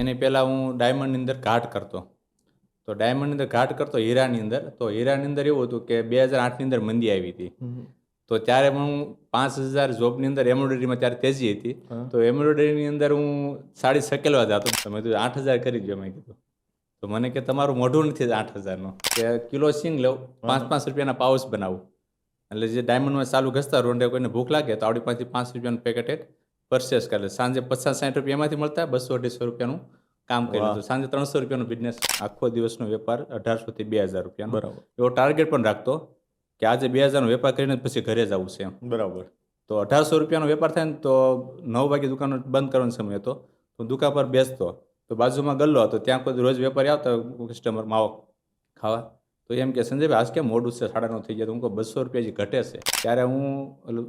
એની પહેલાં હું ડાયમંડની અંદર ઘાટ કરતો. તો ડાયમંડની અંદર ઘાટ કરતો હીરાની અંદર. તો હીરાની અંદર એવું હતું કે 2008ની અંદર મંદી આવી હતી. તો ત્યારે હું 5000 જોબની અંદર એમ્બ્રોઇડરીમાં ત્યારે તેજી હતી. તો એમ્બ્રોઇડરીની અંદર હું સાડી સકેલવા જતો. તો મેં કીધું 8000 કરી દો. મેં કીધું તો મને કે તમારું મોઢું નથી 8000નો, કે કિલો સિંગ લઉં, 5-5 રૂપિયાના પાઉચ બનાવું. એટલે જે ડાયમંડમાં ચાલુ ઘસતા રોંડે કોઈને ભૂખ લાગે તો આપણી પાસેથી 5 રૂપિયાનું પેકેટ એક પરચેસ કરે. સાંજે 50-60 રૂપિયા એમાંથી મળતા, 200-250 રૂપિયાનું કામ કર્યું. તો સાંજે 300 રૂપિયાનો બિઝનેસ, આખો દિવસનો વેપાર 1800 થી 2000 રૂપિયાનો. બરાબર. એવો ટાર્ગેટ પણ રાખતો કે આજે 2000નો વેપાર કરીને પછી ઘરે જવું છે એમ. બરાબર. તો 1800 રૂપિયાનો વેપાર થાય ને તો 9 વાગે દુકાન બંધ કરવાનો સમય હતો. તો દુકાન પર બેસતો, તો બાજુમાં ગલ્લો હતો, ત્યાં કોઈ રોજ વેપારી આવતા કસ્ટમર માવો ખાવા. તો એમ કે સંજયભાઈ આજ કેમ મોડું છે, 9:30 થઈ ગયા. તો હું કહું 200 રૂપિયા જે ઘટે છે. ત્યારે હું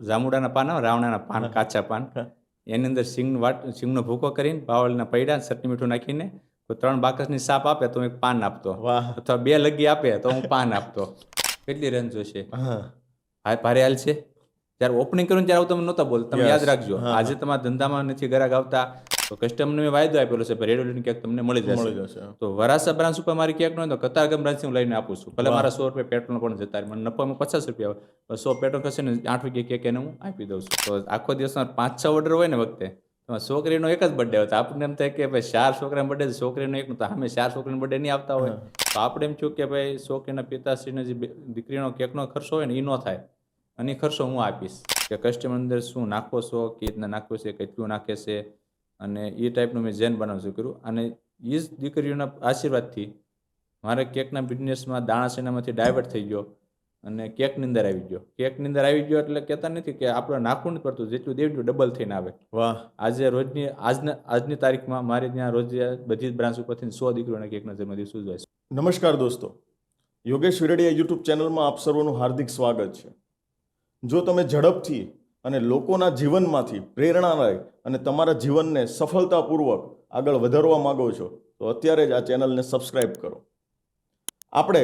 જાંબુડાના પાન આવે, રાવણાના પાન, કાચા પાન, એની અંદર સિંગનો ભૂકો કરીને, બાવળીના પૈડા, ચટણી મીઠું નાખીને 3 બાકસની સાપ આપે તો હું એક પાન આપતો, અથવા 2 લગી આપે તો હું પાન આપતો. કેટલી રન જોશે, ભારે હાલ છે. જ્યારે ઓપનિંગ કર્યું ત્યારે તમે નહોતા બોલતા, તમે યાદ રાખજો. આજે તમારા ધંધામાં નથી ગ્રાહક આવતા તો કસ્ટમરને મેં વાયદો આપેલો છે, રેડિયો કેક તમને મળી જશે. તો વરાસા બ્રાન્ચ ઉપર મારી કેક ન હોય તો કતારગામ બ્રાન્ચ હું લઈને આપું છું. ભલે મારા 100 રૂપિયા પેટ્રોલ પણ જતા રહે, મને નફામાં 50 રૂપિયા હોય, 100 પેટ્રોલ ખસે ને 8 વાગે કેક એને હું આપી દઉં છું. તો આખો દિવસમાં 5-6 ઓર્ડર હોય ને વખતે, તમારા છોકરીનો એક જ બર્થડે હોય તો આપણને એમ થાય કે ભાઈ 4 છોકરાનો બર્થડે, છોકરીનો એક, તો અમે 4 છોકરીનો બર્થડે નહીં આવતા હોય. તો આપણે એમ થયું કે ભાઈ છોકરીના પિતાશ્રીને જે દીકરીનો કેકનો ખર્ચો હોય ને એ ન થાય, અને એ ખર્ચો હું આપીશ. કે કસ્ટમર અંદર શું નાખો છો, કેવી રીતના નાખવો છે, કેટલું નાખે છે, અને એ ટાઈપનું મેં જેન બનાવવાનું શરૂ કર્યું. અને એ જ દીકરીઓના આશીર્વાદથી મારે કેકના બિઝનેસમાં દાણાસેનામાંથી ડાયવર્ટ થઈ ગયો અને કેકની અંદર આવી ગયો. કેકની અંદર આવી ગયો એટલે કહેતા નથી કે આપણે નાખવું નથી પડતું, જેટલું દેવું ડબલ થઈને આવે. વાહ. આજે આજની તારીખમાં મારે ત્યાં રોજ બધી જ બ્રાન્ચ ઉપરથી 100 દીકરીઓના કેકના જન્મદિવસ ઉજવાય છે. નમસ્કાર દોસ્તો, યોગેશ વિરડિયા યુટ્યુબ ચેનલમાં આપ સર્વનું હાર્દિક સ્વાગત છે. જો તમે ઝડપથી અને લોકોના જીવનમાંથી પ્રેરણા લઈ અને તમારા જીવનને સફળતાપૂર્વક આગળ વધારવા માંગો છો તો અત્યારે જ આ ચેનલને સબસ્ક્રાઈબ કરો. આપણે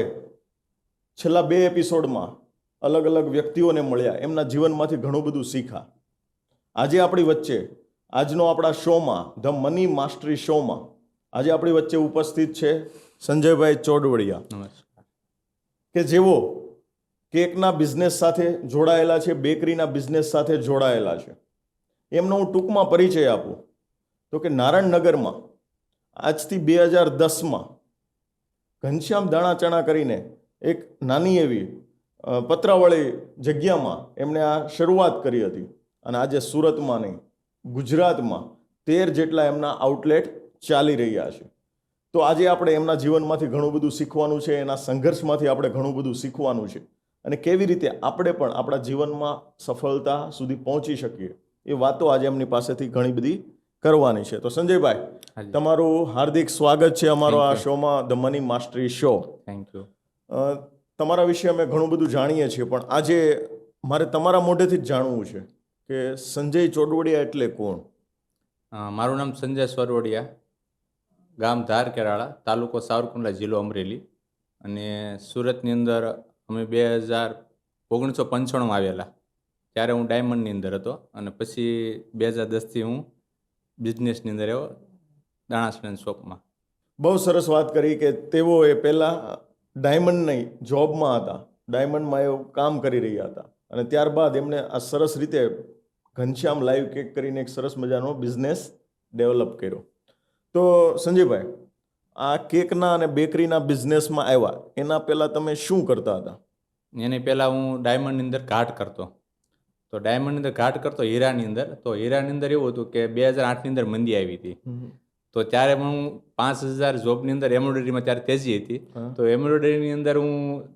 છેલ્લા 2 એપિસોડમાં અલગ અલગ વ્યક્તિઓને મળ્યા, એમના જીવનમાંથી ઘણું બધું શીખ્યા. આજે આપણી વચ્ચે આજનો આપણા શોમાં, ધ મની માસ્ટરી શોમાં આજે આપણી વચ્ચે ઉપસ્થિત છે સંજયભાઈ ચોડવડિયા, કે જેઓ કેકના બિઝનેસ સાથે જોડાયેલા છે, બેકરીના બિઝનેસ સાથે જોડાયેલા છે. એમનો હું ટૂંકમાં પરિચય આપું તો કે નારાયણનગરમાં આજથી 2010માં ઘનશ્યામ દાણાચણા કરીને એક નાની એવી પતરાવાળી જગ્યામાં એમણે આ શરૂઆત કરી હતી. અને આજે સુરતમાં નહીં, ગુજરાતમાં 13 જેટલા એમના આઉટલેટ ચાલી રહ્યા છે. તો આજે આપણે એમના જીવનમાંથી ઘણું બધું શીખવાનું છે, એના સંઘર્ષમાંથી આપણે ઘણું બધું શીખવાનું છે, અને કેવી રીતે આપણે પણ આપણા જીવનમાં સફળતા સુધી પહોંચી શકીએ એ વાતો આજે એમની પાસેથી ઘણી બધી કરવાની છે. તો સંજયભાઈ, તમારું હાર્દિક સ્વાગત છે અમારો આ શોમાં, the money mastery show. Thank you. તમારા વિશે અમે ઘણું બધું જાણીએ છીએ, પણ આજે મારે તમારા મોઢેથી જ જાણવું છે કે સંજય ચોડવડિયા એટલે કોણ? મારું નામ સંજય ચોડવડિયા, ગામ ધાર કેરાળા, તાલુકો સાવરકુંડલા, જિલ્લો અમરેલી. અને સુરતની અંદર અમે 1995માં આવેલા. ત્યારે હું ડાયમંડની અંદર હતો, અને પછી 2010થી હું બિઝનેસની અંદર આવ્યો, દાણાસેના શોપમાં. બહુ સરસ વાત કરી કે તેઓ એ પહેલાં ડાયમંડની જોબમાં હતા, ડાયમંડમાં એવું કામ કરી રહ્યા હતા, અને ત્યારબાદ એમણે આ સરસ રીતે ઘનશ્યામ લાઈવ કેક કરીને એક સરસ મજાનો બિઝનેસ ડેવલપ કર્યો. તો સંજયભાઈ, આ કેકના અને બેકરીના બિઝનેસમાં આવ્યા એના પહેલાં તમે શું કરતા હતા? એની પહેલાં હું ડાયમંડની અંદર ઘાટ કરતો. તો ડાયમંડની અંદર ઘાટ કરતો હીરાની અંદર. તો હીરાની અંદર એવું હતું કે 2008ની અંદર મંદી આવી હતી. તો ત્યારે હું 5000 જોબની અંદર એમ્બ્રોઇડરીમાં ત્યારે તેજી હતી. તો એમ્બ્રોઇડરીની અંદર હું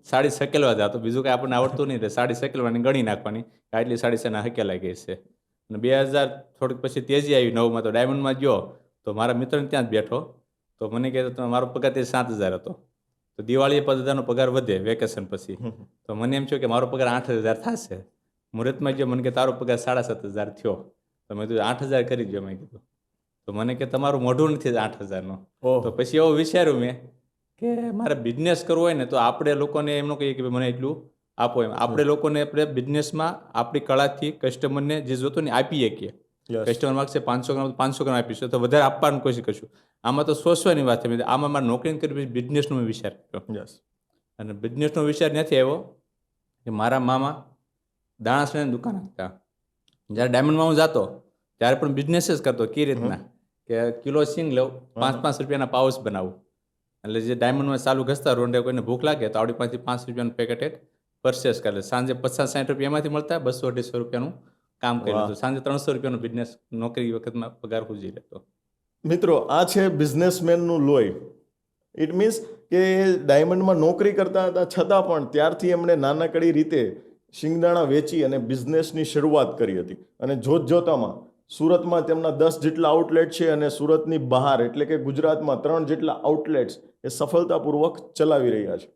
સાડી સકેલવા જતો, બીજું કાંઈ આપણને આવડતું નહીં, એટલે સાડી સકેલવાની, ગણી નાખવાની આટલી સાડી સેના હકેલાઈ ગઈ છે. અને 2000 થોડીક પછી તેજી આવી 9માં, તો ડાયમંડમાં ગયો તો મારા મિત્રને ત્યાં જ બેઠો. તો મને કહેતો મારો પગાર તે 7000 હતો. તો દિવાળીએ 5000નો પગાર વધે વેકેશન પછી. તો મને એમ થયું કે મારો પગાર 8000 થશે. મુહૂર્તમાં ગયો, મને કે તારો પગાર 7500 થયો. તો મેં કીધું 8000 કરી દો. મેં કીધું તો મને કે તમારું મોઢું નથી 8000નો. તો પછી એવું વિચાર્યું મેં કે મારે બિઝનેસ કરવો હોય ને તો આપણે લોકોને એમનું કહીએ કે મને એટલું આપો. એમ આપણે લોકોને આપણે બિઝનેસમાં આપણી કળાથી કસ્ટમરને જે જોતું ને આપી શકીએ. Yes. કસ્ટમર માગશે 500 ગ્રામ 500 ગ્રામ આપીશું, તો વધારે આપવાની કોશિશ કરશું. આમાં તો સોચવાની વાત છે. આમાં મારે નોકરી કરી બિઝનેસનો મેં વિચાર કર્યો, યસ અને બિઝનેસનો વિચાર નથી આવ્યો કે મારા મામા દાણાસણાની દુકાન હતા. જ્યારે ડાયમંડમાં હું જતો ત્યારે પણ બિઝનેસ જ કરતો. કઈ રીતના કે કિલો સિંગ લઉં, 5-5 રૂપિયાના પાઉચ બનાવું. એટલે જે ડાયમંડમાં ચાલુ ઘસતા રોંડે કોઈને ભૂખ લાગે તો આપણી પાસેથી 5 રૂપિયાનું પેકેટ એક પરચેસ કરે. સાંજે 50-60 રૂપિયા એમાંથી મળતા, 200-250 રૂપિયાનું કામ કર્યું હતું. સાંજે 300 રૂપિયાનો બિઝનેસ નોકરી વખતમાં પગાર પૂજી રહેતો. મિત્રો, આ છે બિઝનેસમેનનું લોહી. ઇટ મીન્સ કે ડાયમંડમાં નોકરી કરતા હતા છતાં પણ ત્યારથી એમણે નાનકડી રીતે શિંગદાણા વેચી અને બિઝનેસની શરૂઆત કરી હતી. અને જોતજોતામાં સુરતમાં તેમના 10 જેટલા આઉટલેટ છે, અને સુરતની બહાર એટલે કે ગુજરાતમાં 3 જેટલા આઉટલેટ્સ એ સફળતાપૂર્વક ચલાવી રહ્યા છે.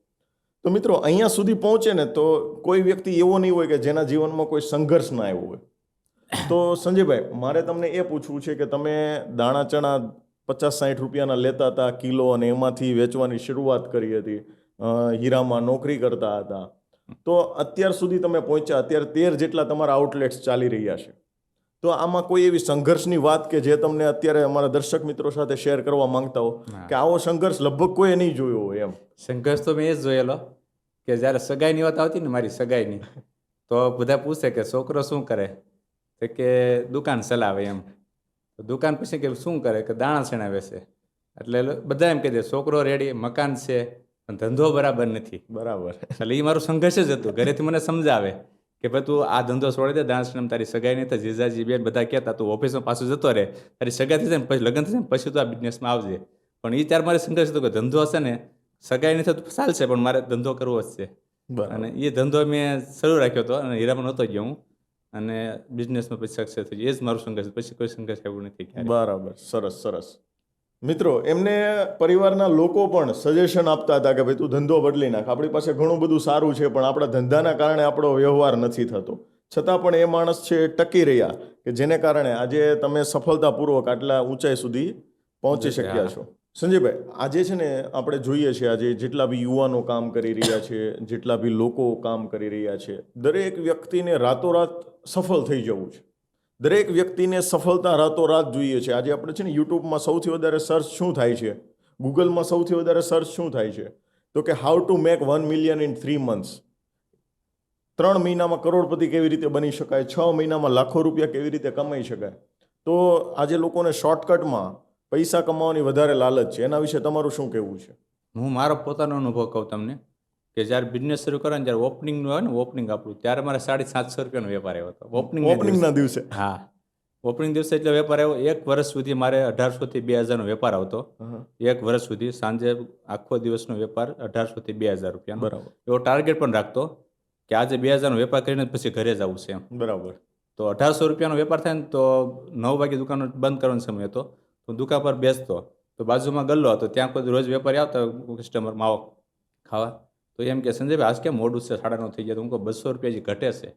તો મિત્રો, અહીંયા સુધી પહોંચે ને તો કોઈ વ્યક્તિ એવો નહીં હોય કે જેના જીવનમાં કોઈ સંઘર્ષ ના આવ્યો હોય. તો સંજયભાઈ, મારે તમને એ પૂછવું છે કે તમે દાણા ચણા 50-60 રૂપિયાના લેતા હતા કિલો, અને એમાંથી વેચવાની શરૂઆત કરી હતી. હીરામાં નોકરી કરતા હતા. તો અત્યાર સુધી તમે પહોંચ્યા, અત્યારે 13 જેટલા તમારા આઉટલેટ્સ ચાલી રહ્યા છે. તો આમાં કોઈ એવી સંઘર્ષની વાત કે જે તમને અત્યારે અમારા દર્શક મિત્રો સાથે શેર કરવા માંગતા હો, કે આવો સંઘર્ષ લગભગ કોઈએ નહીં જોયો હોય એમ? સંઘર્ષ તો મેં એ જ જોયેલો કે જ્યારે સગાઈની વાત આવતી ને, મારી સગાઈની, તો બધા પૂછે કે છોકરો શું કરે, તો કે દુકાન ચલાવે એમ. તો દુકાન પછી કે શું કરે, કે દાણા ચણા વેચે. એટલે બધા એમ કહી દે છોકરો રેડી, મકાન છે, પણ ધંધો બરાબર નથી. બરાબર. એટલે એ મારું સંઘર્ષ જ હતું. ઘરેથી મને સમજાવે કે ભાઈ તું આ ધંધો છોડી દે, દાણા ચણા તારી સગાઈ નહીં થાય, જીજાજી બેન બધા કહેતા, તું ઓફિસમાં પાછું જતો રહે, તારી સગાઈ થઈ જાય ને પછી લગ્ન થઈ જાય ને પછી તું આ બિઝનેસમાં આવજે. પણ એ ત્યારે મારે સંઘર્ષ હતો કે ધંધો હશે ને, સગાઈ નહીં થતું ચાલશે, પણ મારે ધંધો કરવો જ છે. અને એ ધંધો મેં શરૂ રાખ્યો હતો, અને હીરામાં નહોતો ગયો હું, અને બિઝનેસમાં પછી સક્સેસ થઈ ગયો. એ જ મારું સંઘર્ષ, પછી કોઈ સંઘર્ષ આવ્યું નથી ક્યારેય. બરાબર. સરસ સરસ. મિત્રો, એમને પરિવારના લોકો પણ સજેશન આપતા હતા કે ભાઈ તું ધંધો બદલી નાખ, આપણી પાસે ઘણું બધું સારું છે, પણ આપણા ધંધાના કારણે આપણો વ્યવહાર નથી થતો. છતાં પણ એ માણસ છે ટકી રહ્યા, કે જેને કારણે આજે તમે સફળતાપૂર્વક આટલા ઊંચાઈ સુધી પહોંચી શક્યા છો. સંજયભાઈ, આજે છે ને આપણે જોઈએ છીએ, આજે જેટલા બી યુવાનો કામ કરી રહ્યા છે, જેટલા બી લોકો કામ કરી રહ્યા છે, દરેક વ્યક્તિને રાતોરાત સફળ થઈ જવું છે. દરેક વ્યક્તિને સફળતા રાતોરાત જોઈએ છે. આજે આપણે છે ને યુટ્યુબમાં સૌથી વધારે સર્ચ શું થાય છે, ગૂગલમાં સૌથી વધારે સર્ચ શું થાય છે, તો કે how to make 1 million in 3 months. 3 મહિનામાં કરોડપતિ કેવી રીતે બની શકાય, 6 મહિનામાં લાખો રૂપિયા કેવી રીતે કમાઈ શકાય. તો આજે લોકોને શોર્ટકટમાં પૈસા કમાવાની વધારે લાલચ છે. એના વિશે તમારું શું કહેવું છે? હું મારો પોતાનો અનુભવ કહું તમને, કે જ્યારે બિઝનેસ શરૂ કરે ને, જ્યારે ઓપનિંગનું હોય ને, ઓપનિંગ આપણું, ત્યારે મારે 750 રૂપિયાનો વેપાર આવ્યો હતો. ઓપનિંગના દિવસે? હા, ઓપનિંગ દિવસે એટલે વેપાર આવ્યો. 1 વર્ષ સુધી મારે 1800 થી 2000નો વેપાર આવતો. 1 વર્ષ સુધી સાંજે આખો દિવસનો વેપાર 1800 થી 2000 રૂપિયાનો. બરાબર. એવો ટાર્ગેટ પણ રાખતો કે આજે 2000નો વેપાર કરીને પછી ઘરે જવું છે એમ. બરાબર. તો 1800 રૂપિયાનો વેપાર થાય ને, તો 9 વાગે દુકાન બંધ કરવાનો સમય હતો. તો દુકાન પર બેસતો, તો બાજુમાં ગલ્લો હતો, ત્યાં કોઈ રોજ વેપારી આવતા કસ્ટમર માવો ખાવા. તો એમ કે સંજયભાઈ આજ કેમ મોડું છે, 9:30 થઈ ગયા. તો હું કહું 200 રૂપિયા જે ઘટે છે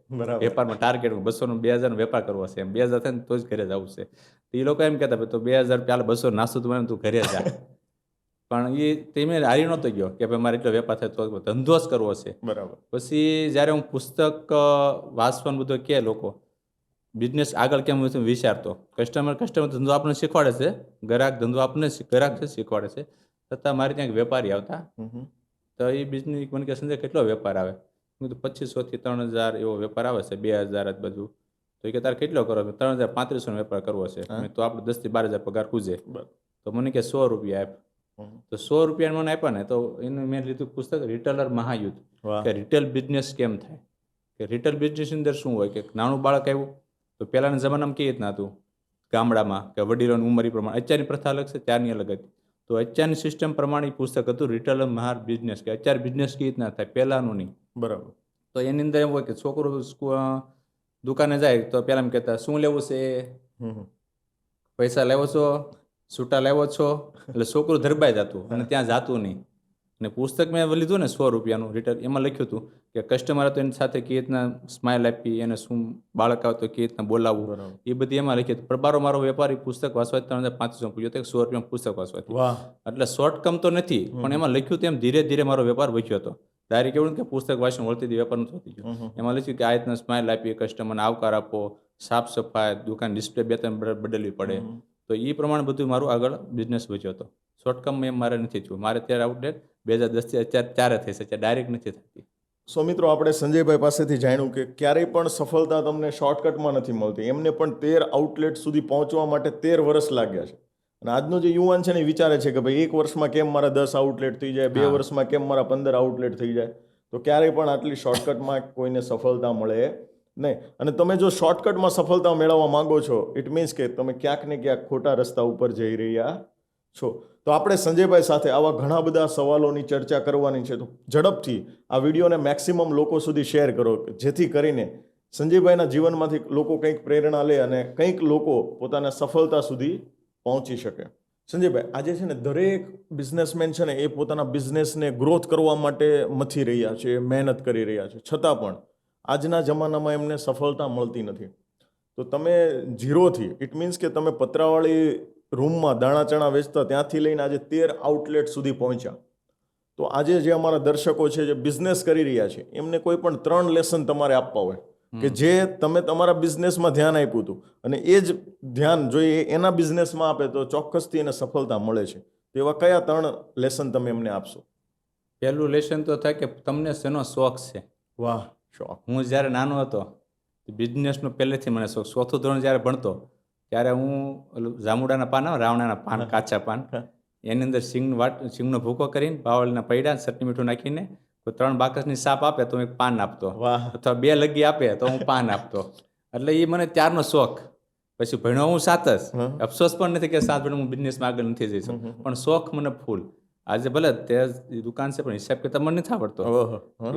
વેપારમાં, ટાર્ગેટ 200 2000નો વેપાર કરવો છે એમ. 2000 થાય ને તો જ ઘરે જવું છે. તો એ લોકો એમ કહેતા તો 2000 રૂપિયા 200 નાસ્તો તું તું ઘરે જા. પણ એ તેમે હારી નહોતો ગયો કે ભાઈ મારે એટલો વેપાર થાય તો ધંધો જ કરવો છે. બરાબર. પછી જ્યારે હું પુસ્તક વાંચવાનું બધું કે લોકો બિઝનેસ આગળ કેમ વિચારતો, કસ્ટમર ધંધો આપણને શીખવાડે છે, ગ્રાહક ધંધો આપણને ગ્રાહક શીખવાડે છે, છતાં મારે ત્યાં એક વેપારી આવતા. તો એ બિઝનેસ મને કે સંજય કેટલો વેપાર આવે? હું તો 2500 થી 3000 એવો વેપાર આવે છે, 2000 જ બધું. તો કે તારે કેટલો કરો? 3350નો વેપાર કરવો છે. તો આપણે 10 થી 12000 પગાર પૂજે. તો મને કે 100 રૂપિયા આપ. તો 100 રૂપિયા મને આપ્યા ને, તો એનું મેં લીધું પુસ્તક રિટેલર મહાયુદ્ધ, કે રિટેલ બિઝનેસ કેમ થાય, કે રિટેલ બિઝનેસની અંદર શું હોય, કે નાનું બાળક આવ્યું તો પહેલાના જમાનામાં કેવી રીતના હતું ગામડામાં, કે વડીલોની ઉંમર પ્રમાણે. અત્યારની પ્રથા અલગ છે, ત્યારની અલગ હતી. તો અત્યારની સિસ્ટમ પ્રમાણે પુસ્તક હતું રિટેલર મહાર બિઝનેસ, કે અત્યારે બિઝનેસ કેવી રીતના થાય, પહેલાનું નહીં. બરાબર. તો એની અંદર એમ હોય કે છોકરો દુકાને જાય તો પહેલાં એમ કહેતા શું લેવું છે, પૈસા લેવો છો, છૂટા લેવો છો, એટલે છોકરું ધરબાઈ જતું અને ત્યાં જાતું નહીં. અને પુસ્તક મેં લીધું ને 100 રૂપિયાનું રિટેલ, એમાં લખ્યું હતું કે કસ્ટમર હતો એની સાથે કેવી રીતના સ્માઇલ આપી, એને શું બાળક આવતો કેવી રીતના બોલાવવું, એ બધી એમાં લખ્યું હતું. પણ મારો વેપારી પુસ્તક વાંચવાથી 3500 પૂછ્યો તો 100 રૂપિયા પુસ્તક વાંચવાથી. એટલે શોર્ટ કમ તો નથી, પણ એમાં લખ્યું તેમ ધીરે ધીરે મારો વેપાર વધ્યો હતો. ડાયરેક્ટ એવું નથી કે પુસ્તક વાંચીને વળતી વેપાર નથી થતી ગયું. એમાં લખ્યું કે આ રીતના સ્માઇલ આપી, કસ્ટમરને આવકાર આપો, સાફ સફાઈ, દુકાન ડિસ્પ્લે 2-3 બદલવી પડે. તો એ પ્રમાણે બધું મારું આગળ બિઝનેસ વધ્યો હતો. શોર્ટકમમાં એમ મારે નથી થયું. મારે ત્યારે આઉટલેટ 2010થી અત્યારે થઈ છે, ડાયરેક્ટ નથી થતી. સો મિત્રો, આપણે સંજયભાઈ પાસેથી જાણ્યું કે ક્યારેય પણ સફળતા તમને શોર્ટકટમાં નથી મળતી. એમને પણ 13 આઉટલેટ સુધી પહોંચવા માટે 13 વર્ષ લાગ્યા છે. અને આજનો જે યુવાન છે ને એ વિચારે છે કે ભાઈ 1 વર્ષમાં કેમ મારા 10 આઉટલેટ થઈ જાય, 2 વર્ષમાં કેમ મારા 15 આઉટલેટ થઈ જાય. તો ક્યારેય પણ આટલી શોર્ટકટમાં કોઈને સફળતા મળે નહીં. અને તમે જો શોર્ટકટમાં સફળતા મેળવવા માંગો છો, ઇટ મીન્સ કે તમે ક્યાંક ને ક્યાંક ખોટા રસ્તા ઉપર જઈ રહ્યા છો. તો આપણે સંજયભાઈ સાથે આવા ઘણા બધા સવાલોની ચર્ચા કરવાની છે. તો ઝડપથી આ વિડીયોને મેક્સિમમ લોકો સુધી શેર કરો, જેથી કરીને સંજયભાઈના જીવનમાંથી લોકો કંઈક પ્રેરણા લે અને કંઈક લોકો પોતાના સફળતા સુધી પહોંચી શકે. સંજયભાઈ, આજે છે ને દરેક બિઝનેસમેન છે ને એ પોતાના બિઝનેસને ગ્રોથ કરવા માટે મથી રહ્યા છે, મહેનત કરી રહ્યા છે, છતાં પણ આજના જમાનામાં એમને સફળતા મળતી નથી. તો તમે ઝીરોથી, ઇટ મીન્સ કે તમે પતરાવાળી રૂમમાં દાણા ચણા વેચતા ત્યાંથી લઈને આજે 13 આઉટલેટ સુધી પહોંચ્યા. તો આજે જે અમારા દર્શકો છે જે બિઝનેસ કરી રહ્યા છે, એમને કોઈ પણ 3 લેસન તમારે આપવા હોય કે જે તમે તમારા બિઝનેસમાં ધ્યાન આપ્યું હતું અને એ જ ધ્યાન જો એ એના બિઝનેસમાં આપે તો ચોક્કસથી એને સફળતા મળે છે. તો એવા કયા 3 લેસન તમે એમને આપશો? પહેલું લેશન તો થાય કે તમને શેનો શોખ છે. વાહ, શોખ. હું જ્યારે નાનો હતો બિઝનેસનો પહેલેથી મને શોખ. 4થું ધોરણ જ્યારે ભણતો ત્યારે હું ઓલું જાંબુડાના પાન આવે, રાવણાના પાન, કાચા પાન, એની અંદર સિંગનો ભૂકો કરીને, બાવળીના પૈડા, ચટણી મીઠું નાખીને 3 બાકસની સાપ આપે તો હું એક પાન આપતો, અથવા 2 લગી આપે તો હું પાન આપતો. એટલે એ મને ત્યારનો શોખ. પછી ભણ્યો હું 7 જ. અફસોસ પણ નથી કે 7 ભણ્યો હું બિઝનેસમાં આગળ નથી જઈ શકતો, પણ શોખ મને ફૂલ. આજે ભલે તે દુકાન છે પણ હિસાબ કિતાબ મને નથી આવડતો.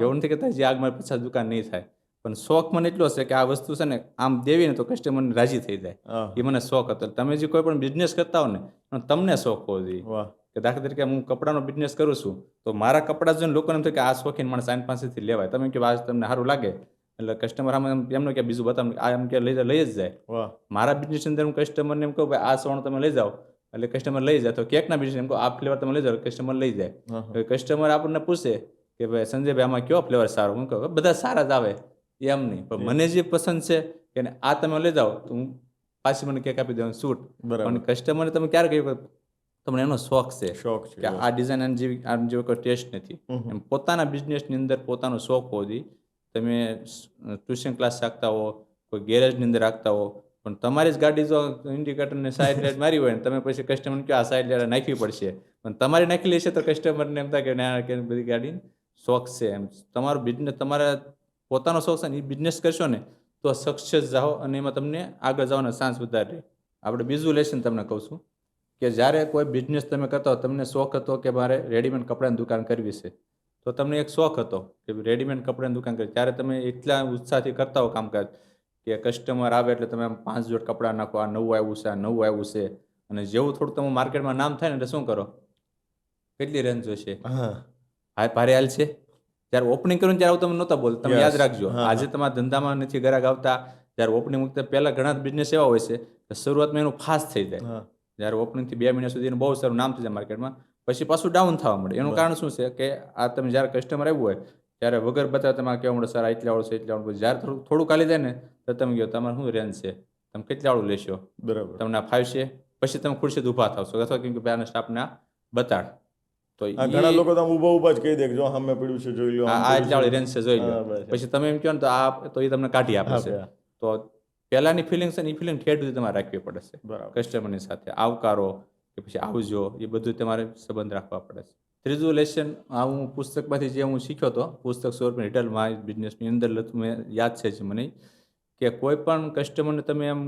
એવું નથી કહેતા જે આગ મારે 50 દુકાન નહીં થાય, પણ શોખ મને એટલો છે કે આ વસ્તુ છે ને આમ દેવી ને તો કસ્ટમરને રાજી થઈ જાય, એ મને શોખ હતો. તમે જે કોઈ પણ બિઝનેસ કરતા હો ને પણ તમને શોખ હોવો જોઈએ. કે દાખલા તરીકે હું કપડાનો બિઝનેસ કરું છું તો મારા કપડા જોઈને લોકોને એમ થાય કે આ શોખીન માણસ આની પાસેથી લેવાય. તમે કહો આજ તમને સારું લાગે એટલે કસ્ટમર આમાં એમનો કે બીજું બતાવ, આ એમ કે લઈ જ જાય. મારા બિઝનેસ અંદર હું કસ્ટમરને એમ કહું ભાઈ આ સોનું તમે લઈ જાઓ એટલે કસ્ટમર લઈ જાય. તો કેકના બિઝનેસ એમ કહો આ ફ્લેવર તમે લઈ જાઓ, કસ્ટમર લઈ જાય. કસ્ટમર આપણને પૂછે કે ભાઈ સંજયભાઈ આમાં કયો ફ્લેવર સારો, હું કહું બધા સારા જ આવે એમ નહીં, પણ મને જે પસંદ છે કે આ તમે લઈ જાઓ તો હું પાછી મને કેક આપી દેવાનું છૂટ. પણ કસ્ટમરને તમે ક્યારે કહ્યું તમને એનો શોખ છે કે આ ડિઝાઇન જેવી કોઈ ટેસ્ટ નથી. એમ પોતાના બિઝનેસની અંદર પોતાનો શોખ હોવો જોઈએ. તમે ટ્યુશન ક્લાસ રાખતા હો, કોઈ ગેરેજની અંદર રાખતા હો, પણ તમારી જ ગાડી જો ઇન્ડિકેટરને સાઇડ લાઇટ મારી હોય ને તમે પછી કસ્ટમરને કહો આ સાઇડ લાઇટ નાખવી પડશે, પણ તમારી નાખી લેશે તો કસ્ટમરને એમ થાય કે ના કે બધી ગાડી શોખ છે. એમ તમારો બિઝનેસ તમારા પોતાનો શોખ છે ને એ બિઝનેસ કરશો ને તો સક્સેસ જાઓ અને એમાં તમને આગળ જવાના ચાન્સ વધારે રહે. આપણે બીજું લેશન તમને કહું છું કે જ્યારે કોઈ બિઝનેસ તમે કરતા હો, તમને શોખ હતો કે મારે રેડીમેડ કપડાની દુકાન કરવી છે, તો તમને એક શોખ હતો કે રેડીમેડ કપડાની દુકાન કરવી, ત્યારે તમે એટલા ઉત્સાહથી કરતા હો કામકાજ કે કસ્ટમર આવે એટલે તમે 5 જોડ કપડાં નાખો, આ નવું આવ્યું છે, આ નવું આવ્યું છે. અને જેવું થોડું તમે માર્કેટમાં નામ થાય ને એટલે શું કરો, કેટલી રેન્જ જોશે, ભારે હાલ છે. જ્યારે ઓપનિંગ કર્યું ત્યારે તમે નહોતા બોલતા, તમે યાદ રાખજો. આજે તમારા ધંધામાં નથી ગ્રાહક આવતા, જ્યારે ઓપનિંગ વખતે પહેલા ઘણા બિઝનેસ એવા હોય છે કે શરૂઆતમાં એનું ફાસ્ટ થઈ જાય, જ્યારે ઓપનિંગથી 2 મહિના સુધી બહુ સારું નામ થઈ જાય માર્કેટમાં, પછી પાછું ડાઉન થવા મળે. એનું કારણ શું છે કે આ તમે જ્યારે કસ્ટમર આવ્યું હોય ત્યારે વગર બતાવે તમે કહેવા મળે સર એટલા વાળું છે, એટલા વાળું. જ્યારે થોડું ખાલી જાય ને તો તમે કહો તમારે શું રેન્જ છે, તમે કેટલા વાળું લેશો, બરાબર, તમને આ ફાવશે. પછી તમે ખુરશી ઊભા થશો અથવા કેમ કે ભાઈ સ્ટાફને બતાડ. તો ઘણા લોકો તમે ઊભા જ કહી દે જો સામે પડ્યું છે જોઈ લો, આ એટલા વાળી રેન્જ છે જોઈ લો. પછી તમે એમ કહો ને તો આ તો એ તમને કાઢી આપે છે. તો પહેલાની ફિલિંગ છે ને એ ફિલિંગ ઠેઠ સુધી તમારે રાખવી પડે છે. કસ્ટમરની સાથે આવકારો કે પછી આવજો એ બધું તમારે સંબંધ રાખવા પડે છે. ત્રીજું લેશન આ હું પુસ્તકમાંથી જે હું શીખ્યો હતો, પુસ્તક સ્વરૂપે રિટેલમાં બિઝનેસની અંદર મેં યાદ છે જ મને કે કોઈ પણ કસ્ટમરને તમે એમ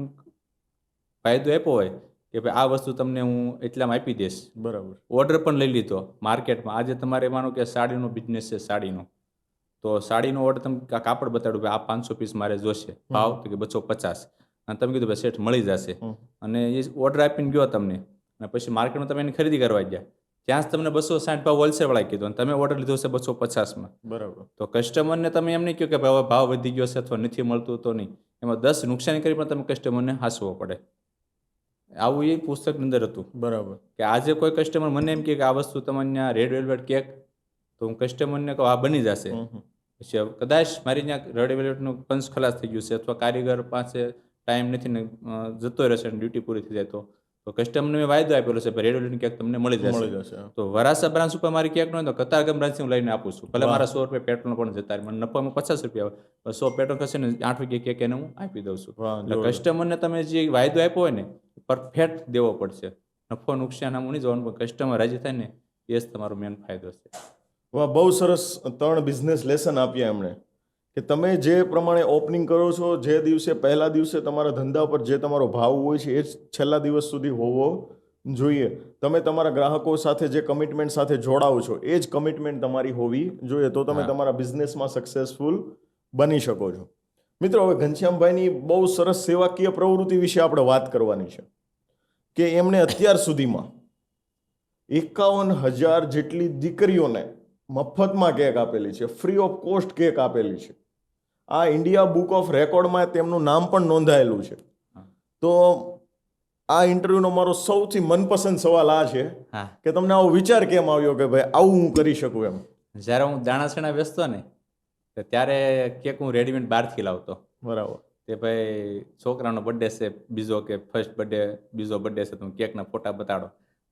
ફાયદો આપ્યો હોય કે ભાઈ આ વસ્તુ તમને હું એટલામાં આપી દઈશ, બરાબર, ઓર્ડર પણ લઈ લીધો માર્કેટમાં. આજે તમારે માનો કે સાડીનો બિઝનેસ છે, સાડીનો, તો સાડીનો ઓર્ડર તમે કાપડ બતાડ્યું ભાઈ આ 500 પીસ મારે જોશે, ભાવ તો કે 250, અને તમે કીધું ભાઈ શેઠ મળી જશે, અને એ ઓર્ડર આપીને ગયો તમને, અને પછી માર્કેટમાં તમે એની ખરીદી કરવા ગયા, ત્યાં જ તમને 260 ભાવ હોલસેલ વાળા કીધું અને તમે ઓર્ડર લીધો છે 250માં, બરાબર. તો કસ્ટમરને તમે એમ નહીં કહો કે ભાઈ ભાવ વધી ગયો છે અથવા નથી મળતું તો નહીં, એમાં 10 નુકસાની કરી પણ તમે કસ્ટમરને હાંસવો પડે. આવું એ પુસ્તકની અંદર હતું, બરાબર. કે આજે કોઈ કસ્ટમર મને એમ કહે કે આ વસ્તુ તમને રેડ વેલ્વેટ કેક, તો હું કસ્ટમરને કહું આ બની જશે. પછી હવે કદાચ મારી ત્યાં રેડી વેલ્વેટનું પંચ ખલાસ થઈ ગયું છે અથવા કારીગર પાસે ટાઈમ નથી ને જતો રહેશે અને ડ્યુટી પૂરી થઈ જાય તો કસ્ટમરને મેં વાયદો આપેલો છે રેડી વેલ્વેટની કેક તમને મળી જશે. તો વરાસા બ્રાન્ચ ઉપર મારી કેક ન હોય તો કતારગામ બ્રાન્ચથી હું લઈને આપું છું. ભલે મારા 100 રૂપિયા પેટ્રોલ પણ જતા રહે, મને નફામાં 50 રૂપિયા આવે, 100 પેટ્રોલ ખસે ને 8 રૂપિયા કેક એને હું આપી દઉં છું. એટલે કસ્ટમરને તમે જે વાયદો આપ્યો હોય ને પરફેક્ટ દેવો પડશે. નફો નુકસાન આમ નહીં જોવાનું, પણ કસ્ટમર રાજી થાય ને એ જ તમારો મેન ફાયદો છે. વાહ, બહુ સરસ 3 બિઝનેસ લેસન આપ્યા એમણે કે તમે જે પ્રમાણે ઓપનિંગ કરો છો, જે દિવસે પહેલા દિવસે તમારા ધંધા પર જે તમારો ભાવ હોય છે એ જ છેલ્લા દિવસ સુધી હોવો જોઈએ. તમે તમારા ગ્રાહકો સાથે જે કમિટમેન્ટ સાથે જોડાઓ છો એ જ કમિટમેન્ટ તમારી હોવી જોઈએ, તો તમે તમારા બિઝનેસમાં સક્સેસફુલ બની શકો છો. મિત્રો, હવે ઘનશ્યામભાઈની બહુ સરસ સેવાકીય પ્રવૃત્તિ વિશે આપણે વાત કરવાની છે કે એમણે અત્યાર સુધીમાં 51,000 જેટલી દીકરીઓને મફતમાં કેક આપેલી છે, ફ્રી ઓફ કોસ્ટ કેક આપેલી છે. આ ઇન્ડિયા બુક ઓફ રેકોર્ડમાં તેમનું નામ પણ નોંધાયેલું છે. તો આ ઇન્ટરવ્યુનો મારો સૌથી મનપસંદ સવાલ આ છે કે તમને આવો વિચાર કેમ આવ્યો કે ભાઈ આવું હું કરી શકું એમ? જ્યારે હું દાણાસણા વેચતો ને ત્યારે કેક હું રેડીમેડ બહારથી લાવતો. બરાબર. કે ભાઈ છોકરાનો બર્થડે છે, બીજો કે ફર્સ્ટ બર્થડે, બીજો બર્થડે છે, તો કેકના ફોટા બતાડો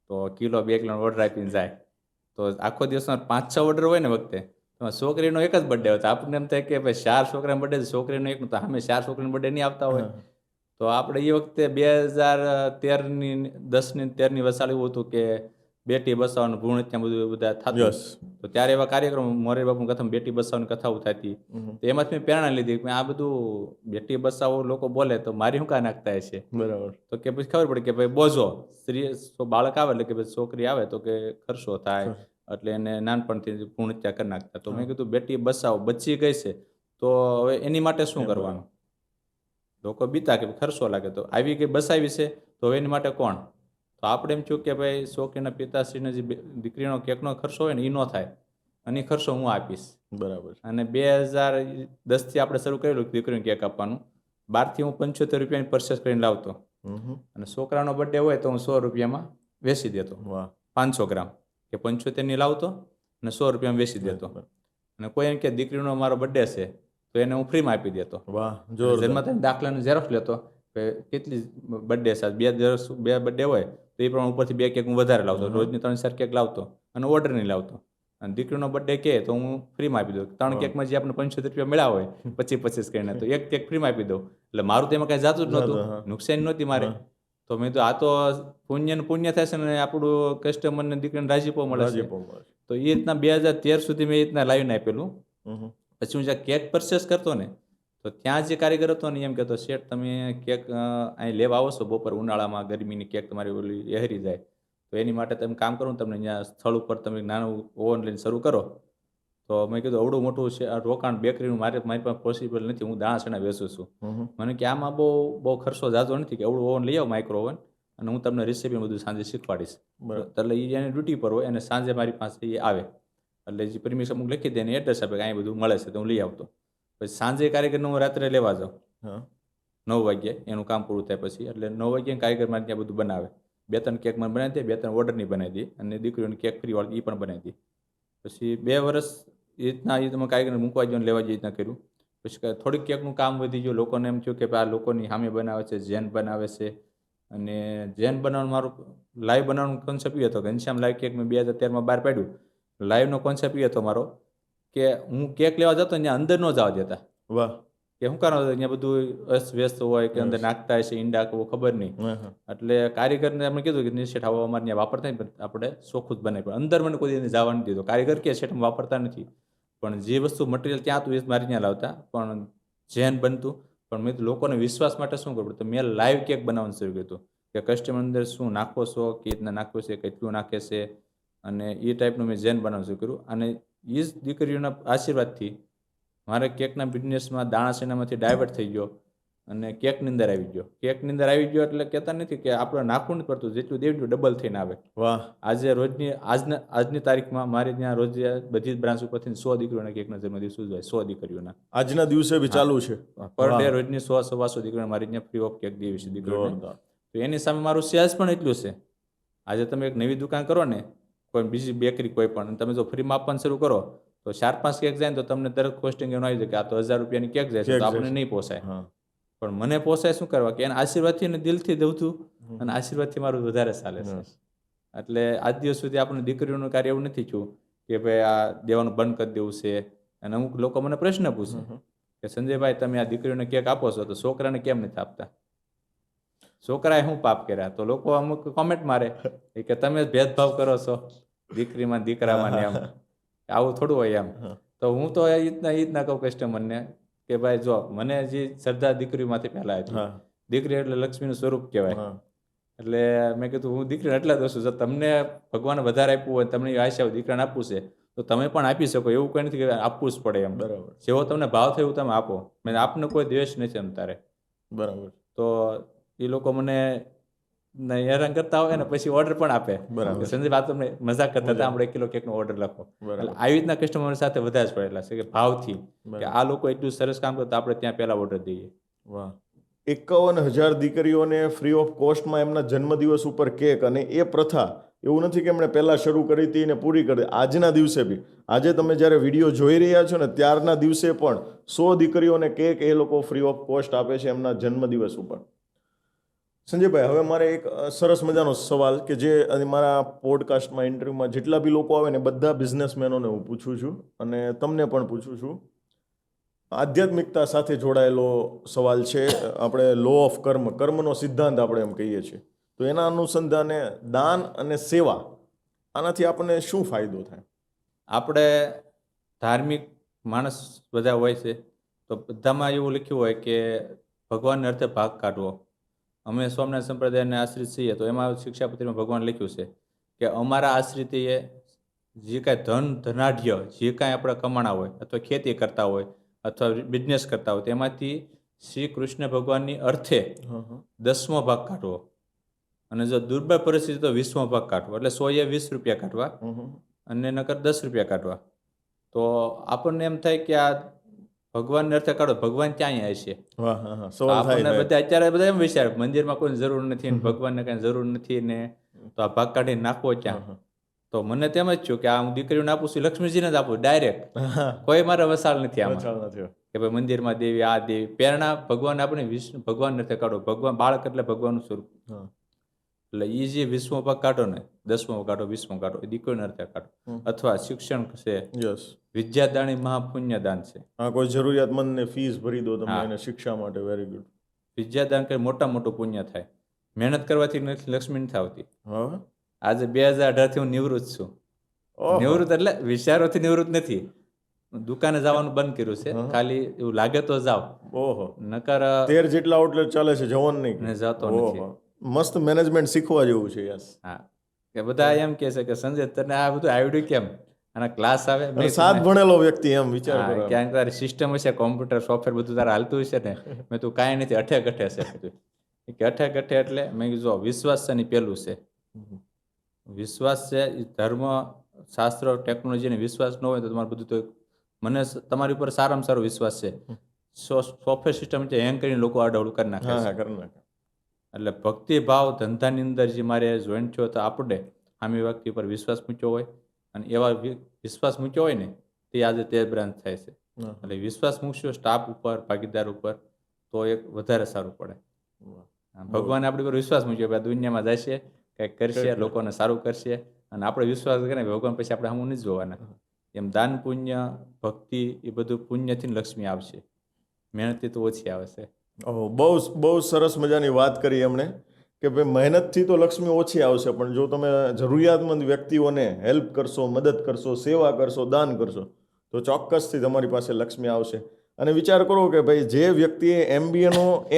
તો કિલો 2 કિલો ઓર્ડર આપીને જાય. તો આખો દિવસમાં 5-6 ઓર્ડર હોય ને વખતે તો છોકરીનો એક જ બર્થડે હોય તો આપણને એમ થાય કે ભાઈ 4 છોકરાનો બર્થડે, છોકરીનો એક, તો અમે 4 છોકરીનો બર્થડે નહીં આવતા હોય. તો આપણે એ વખતે 2013ની 10-13ની વસાળ એવું હતું કે બેટી બચાવવાનું ભૂણ ત્યાં બધું બધા થતું. તો ત્યારે એવા કાર્યક્રમ મોરારી બાપુની કથા, બેટી બચાવવાની કથાઓ થતી. તો એમાંથી મેં પ્રેરણા લીધી કે આ બધું બેટી બચાવો લોકો બોલે તો મારી શું કા નાખતા હશે. બરાબર. તો કે પછી ખબર પડી કે ભાઈ બોજો સ્ત્રી બાળક આવે એટલે કે ભાઈ છોકરી આવે તો કે ખર્ચો થાય, એટલે એને નાનપણથી ભૂણ હત્યા કરી નાખતા. તો મેં કીધું બેટી બચાવો, બચી ગઈ છે તો હવે એની માટે શું કરવાનું? લોકો બીતા કે ખર્ચો લાગે, તો આવી ગઈ બસાવી છે તો હવે એની માટે કોણ? તો આપણે એમ થયું કે ભાઈ છોકરીના પિતાશ્રીને જે દીકરીનો કેકનો ખર્ચો હોય ને એ ન થાય અને એ ખર્ચો હું આપીશ. બરાબર. અને 2010થી આપણે શરૂ કરેલું દીકરીને કેક આપવાનું. બહારથી હું 75 રૂપિયાની પરચેસ કરીને લાવતો અને છોકરાનો બર્થડે હોય તો હું 100 રૂપિયામાં વેચી દેતો. 500 ગ્રામ કે 75ની લાવતો અને 100 રૂપિયામાં વેચી દેતો. અને કોઈ એમ કે દીકરીનો મારો બર્થડે છે તો એને હું ફ્રીમાં આપી દેતો. જન્મ દાખલાનું ઝેરોક્ષ લેતો, કેટલી બર્થડે છે, 2 બર્થડે હોય તો એ પ્રમાણે ઉપરથી 2 કેક હું વધારે લાવતો, રોજની 3-4 કેક લાવતો અને ઓર્ડર નહીં લાવતો. અને દીકરીનો બર્થડે કહે તો હું ફ્રીમાં આપી દઉં. 3 કેકમાં જે આપણે 75 રૂપિયા મળ્યા હોય 25 કરીને, તો 1 કેક ફ્રીમાં આપી દઉં. એટલે મારું તો એમાં કાંઈ જાતું જ નહોતું, નુકસાન નહોતી મારે. તો મેં તો આ તો પુણ્ય થશે ને આપણું કસ્ટમરને દીકરીને રાજીપો મળે છે. તો એ રીતના 2013 સુધી મેં એ રીતના લાવીને આપેલું. પછી હું જ્યાં કેક પરચેસ કરતો ને તો ત્યાં જે કારીગર હતો ને એમ કહેતો, શેઠ તમે કેક અહીં લેવા આવો છો બપોર ઉનાળામાં, ગરમીની કેક તમારી ઓલી એહરી જાય, તો એની માટે તમે કામ કરો ને, તમને ત્યાં સ્થળ ઉપર તમે નાનું ઓવન લઈને શરૂ કરો. તો મેં કીધું અવડું મોટું છે આ રોકાણ બેકરીનું મારી પાસે પોસિબલ નથી, હું દાણાસણા વેચું છું. મને કે આમાં બહુ ખર્ચો જાજો નથી, કે અવડું ઓવન લઈ આવો માઇક્રો ઓવન અને હું તમને રેસીપી બધું સાંજે શીખવાડીશ. એટલે એ એની ડ્યુટી પર હોય અને સાંજે મારી પાસે એ આવે એટલે જે પરમિશન અમુક લખી દે એને એડ્રેસ આપે કે અહીં બધું મળે છે તો હું લઈ આવતો. પછી સાંજે કારીગરને હું રાત્રે લેવા જાઉં 9 વાગ્યે, એનું કામ પૂરું થાય પછી. એટલે 9 વાગ્યે કારીગર મારે ત્યાં બધું બનાવે. 2-3 કેક મને બનાવી દે, 2-3 ઓર્ડરની બનાવી દે અને દીકરીઓની કેક ફ્રી વાળી એ પણ બનાવી દે. પછી 2 વર્ષ એ રીતના એ તમે કારીગરને મૂકવા ગયો લેવા જઈ રીતના કર્યું. પછી થોડીક કેકનું કામ વધી ગયું, લોકોને એમ થયું કે આ લોકોની સામે બનાવે છે, જેન બનાવે છે. અને જેન બનાવવાનું મારું લાઈવ બનાવવાનું કોન્સેપ્ટ એ હતો. ઘનશ્યામ લાઈવ કેક મેં 2013માં બહાર પાડ્યું. લાઈવનો કોન્સેપ્ટ એ હતો મારો કે હું કેક લેવા જતો ત્યાં અંદર ન જવા દેતા. વાહ. કે શું કારણ અહીંયા બધું અસ્ત હોય કે અંદર નાખતા હશે ઈંડા કે ખબર નહીં. એટલે કારીગરને આપણે કીધું કે શેઠ આવો અમારે ત્યાં વાપરતા નહીં, આપણે ચોખ્ખું જ બનાવી. પણ અંદર મને કોઈ જવા નથી દીધો. કારીગર કે શેઠ અમે વાપરતા નથી, પણ જે વસ્તુ મટીરિયલ ત્યાં હતું એ જ મારી ત્યાં લાવતા, પણ જેન બનતું. પણ મેં લોકોને વિશ્વાસ માટે શું કરવું, તો મેં લાઈવ કેક બનાવવાનું શરૂ કર્યું કે કસ્ટમર અંદર શું નાખો છો, કે રીતના નાખવો છે, કેટલું નાખે છે, અને એ ટાઈપનું મેં જેન બનાવવાનું શરૂ કર્યું. અને એ જ દીકરીઓના આશીર્વાદથી મારે કેકના બિઝનેસમાં દાણાસેનામાંથી ડાયવર્ટ થઈ ગયો અને કેકની અંદર આવી ગયો. કેકની અંદર આવી ગયો એટલે કહેતા નથી કે આપણે નાખવું નથી પડતું, જેટલું દેવું એટલું ડબલ થઈને આવે. વાહ. આજે આજની તારીખમાં મારે ત્યાં રોજ બધી જ બ્રાન્ચ ઉપરથી 100 દીકરીઓના કેકના જન્મદિવસ ઉજવાય, 100 દીકરીઓના. આજના દિવસે બી ચાલુ છે. પર ડે રોજની 100-125 દીકરીઓને મારી ત્યાં ફ્રી ઓફ કેક દેવી છે દીકરીઓને. તો એની સામે મારું સેલ્સ પણ એટલું છે. આજે તમે એક નવી દુકાન કરો ને કોઈ બીજી બેકરી કોઈ પણ, અને તમે જો ફ્રીમાં આપવાનું શરૂ કરો તો 4-5 કેક જાય ને તો તમને તરત કોસ્ટિંગ એનું આવી જાય કે આ તો 1000 રૂપિયાની કેક જાય છે, કેક તો આપણને જાય છે. નહીં પોસાય. હા પણ મને પોસાય શું કરવા કે એના આશીર્વાદથી અને દિલથી દઉં છું, અને આશીર્વાદથી મારું વધારે ચાલે છે. Yes. એટલે આજ દિવસ સુધી આપણે દીકરીઓનું કાર્ય એવું નથી થયું કે ભાઈ આ દેવાનું બંધ કરી દેવું છે. અને અમુક લોકો મને પ્રશ્ન પૂછે કે સંજયભાઈ તમે આ દીકરીઓને કેક આપો છો તો છોકરાને કેમ નથી આપતા? છોકરાએ શું પાપ કર્યા? તો લોકો અમુક કોમેન્ટ મારે કે તમે ભેદભાવ કરો છો દીકરીમાં દીકરામાં ને એમ, આવું થોડું હોય એમ. તો હું તો એ રીતના કહું કસ્ટમરને કે ભાઈ જો મને જે શ્રદ્ધા દીકરીમાંથી પહેલા હતી, હા દીકરી એટલે લક્ષ્મીનું સ્વરૂપ કહેવાય. હા એટલે મેં કીધું હું દીકરીને એટલા દઉં છું, જો તમને ભગવાને વધારે આપ્યું હોય, તમને એ આશા હોય દીકરાને આપવું છે તો તમે પણ આપી શકો, એવું કંઈ નથી કે આપવું જ પડે એમ. બરાબર જેવો તમને ભાવ થાય એવું તમે આપો. મેં આપને કોઈ દ્વેષ નથી અંતારે. બરાબર તો એ લોકો મને હેરાન કરતા હોય ને પછી ઓર્ડર પણ આપે બરાબર. કે સંજય આ તમને મજાક કરતા હતા, આપણે 1 કિલો કેકનો ઓર્ડર લખો. બરાબર. એટલે આવી રીતના કસ્ટમર સાથે વધારે જ પડેલા છે કે ભાવથી કે બરાબર. આ લોકો એટલું સરસ કામ કરતા આપણે ત્યાં પહેલા ઓર્ડર દઈએ. વાહ 51,000 દીકરીઓને ફ્રી ઓફ કોસ્ટમાં એમના જન્મદિવસ ઉપર કેક, અને એ પ્રથા એવું નથી કે એમણે પહેલાં શરૂ કરી હતી ને પૂરી કરી. આજના દિવસે બી, આજે તમે જ્યારે વિડીયો જોઈ રહ્યા છો ને ત્યારના દિવસે પણ 100 દીકરીઓને કેક એ લોકો ફ્રી ઓફ કોસ્ટ આપે છે એમના જન્મદિવસ ઉપર. સંજયભાઈ, હવે મારે એક સરસ મજાનો સવાલ કે જે મારા પોડકાસ્ટમાં ઇન્ટરવ્યુમાં જેટલા બી લોકો આવે ને બધા બિઝનેસમેનોને હું પૂછું છું અને તમને પણ પૂછું છું. આધ્યાત્મિકતા સાથે જોડાયેલો સવાલ છે. આપણે લો ઓફ કર્મ, કર્મનો સિદ્ધાંત આપણે એમ કહીએ છીએ, તો એના અનુસંધાને દાન અને સેવા, આનાથી આપણને શું ફાયદો થાય? આપણે ધાર્મિક માણસ બધા હોય છે તો બધામાં એવું લખ્યું હોય કે ભગવાનને અર્થે ભાગ કાઢવો. અમે સ્વામિનારાયણ સંપ્રદાયને આશ્રિત છીએ તો એમાં શિક્ષાપત્રીમાં ભગવાન લખ્યું છે કે અમારા આશ્રિતીએ જે કાંઈ ધનાઢ્ય જે કાંઈ આપણે કમાણા હોય અથવા ખેતી કરતા હોય અથવા બિઝનેસ કરતા હોય તેમાંથી શ્રી કૃષ્ણ ભગવાનની અર્થે 10મો ભાગ કાઢવો, અને જો દુર્બળ પરિસ્થિતિ તો 20મો ભાગ કાઢવો. એટલે 100 એ 20 રૂપિયા કાઢવા અને નકર 10 રૂપિયા કાઢવા. તો આપણને એમ થાય કે આ ભગવાનને અર્થે કાઢો, ભગવાન ક્યાં હશે? આપણને બધા અત્યારે બધા એમ વિચારે મંદિરમાં કોઈ જરૂર નથી ને ભગવાનને કઈ જરૂર નથી ને, તો આ ભાગ કાઢીને નાખવો ક્યાં? તો મને તેમ જ થયું કે આ હું દીકરીઓને આપું છું, લક્ષ્મીજીને જ આપું ડાયરેક્ટ, કોઈ મારે વસાલ નથી આમાં કે ભાઈ મંદિરમાં દેવી આ દેવી. પ્રેરણા ભગવાન આપણે ભગવાન નથી કાઢો, ભગવાન બાળક એટલે ભગવાનનું સ્વરૂપ. એટલે એ જે 20મો ભાગ કાઢો ને, 10મો કાઢો, 20મો કાઢો, એ દીકરીને અર્થે કાઢો. અથવા શિક્ષણ છે, વિદ્યાદાન મહાપુણ્યદાન છે. કોઈ જરૂરિયાતમંદને ફીસ ભરી દો તમે એને શિક્ષા માટે. Very good. વિદ્યાદાન કરી મોટું પુણ્ય થાય. મહેનત કરવાથી લક્ષ્મી નથી આવતી. આજે 2018 થી હું નિવૃત્ત છું. નિવૃત્ત એટલે વિચારોથી નિવૃત્ત નથી, દુકાને જવાનું બંધ કર્યું છે. ખાલી એવું લાગે તો જાવ. ઓહો, નકર 13 જેટલા આઉટલેટ ચાલે છે, જવાનું નહીં. જતો નથી. મસ્ત મેનેજમેન્ટ શીખવા જેવું છે. યસ. હા, કે બધા એમ કહે છે કે સંજય તને આ બધું આવડ્યું કેમ? આના ક્લાસ આવે. સાત ભણેલો વ્યક્તિ એમ વિચાર કરો. ક્યાંક તારી સિસ્ટમ હશે, કોમ્પ્યુટર સોફ્ટવેર બધું તારે હાલતું હશે ને. મેં તું કાંઈ નથી, અઠે ગઠે છે. કે અઠે ગઠે એટલે મેં કીધું જો વિશ્વાસ છે ને પહેલું છે. વિશ્વાસ છે એ ધર્મ, શાસ્ત્ર, ટેકનોલોજીને વિશ્વાસ ન હોય તો તમારું બધું તો. મને તમારી ઉપર સારામાં સારો વિશ્વાસ છે. સોફ્ટવેર સિસ્ટમ છે હેંગ કરીને લોકો આડવડું કરી નાખે છે. એટલે ભક્તિ ભાવ ધંધાની અંદર જે મારે જોઈન્ટ થયો તો આપણે આમી વ્યક્તિ પર વિશ્વાસ મૂક્યો હોય, અને એવા વિશ્વાસ મૂક્યો હોય ને તે આજે 13 બ્રાન્ચ થાય છે. એટલે વિશ્વાસ મૂકશો સ્ટાફ ઉપર, ભાગીદાર ઉપર, તો એક વધારે સારું પડે. ભગવાને આપણી પર વિશ્વાસ મૂક્યો કે દુનિયામાં જશે, કંઈક કરશે, લોકોને સારું કરશે, અને આપણે વિશ્વાસ કરે ભગવાન પછી આપણે હમું નથી જોવાના. એમ દાન પુણ્ય, ભક્તિ, એ બધું પુણ્યથી લક્ષ્મી આવશે, મહેનતથી તો ઓછી આવે છે. બહુ સરસ મજાની વાત કરી એમણે કે ભાઈ મહેનતથી તો લક્ષ્મી ઓછી આવશે, પણ જો તમે જરૂરિયાતમંદ વ્યક્તિઓને હેલ્પ કરશો, મદદ કરશો, સેવા કરશો, દાન કરશો, તો ચોક્કસથી તમારી પાસે લક્ષ્મી આવશે. અને વિચાર કરો કે ભાઈ જે વ્યક્તિએ MBA